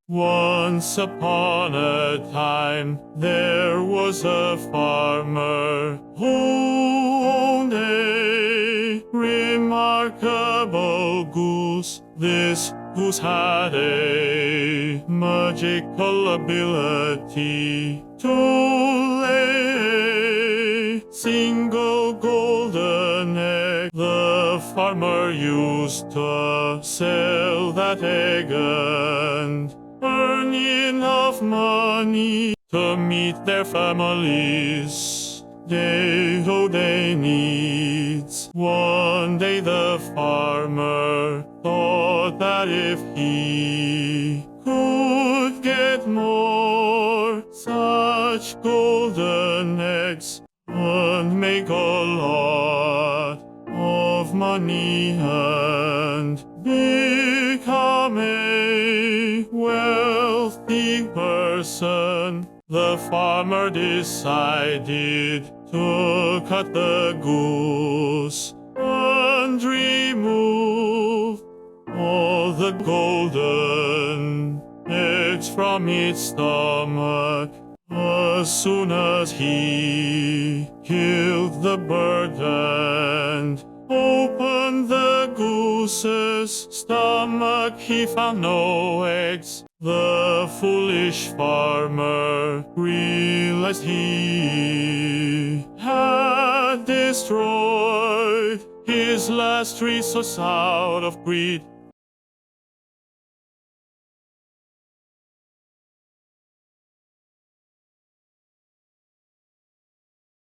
Once upon a time, there was a farmer who owned a remarkable goose. This goose had a magical ability to lay a single golden egg. The farmer used to sell that egg and earn enough money to meet their families' day-to-day needs. One day the farmer thought that if he could get more such golden eggs, would make a lot of money and become a wealthy person. The farmer decided to cut the goose and remove all the golden eggs from its stomach. As soon as he killed the bird and opened the goose's stomach, he found no eggs. The foolish farmer realized he had destroyed his last resource out of greed.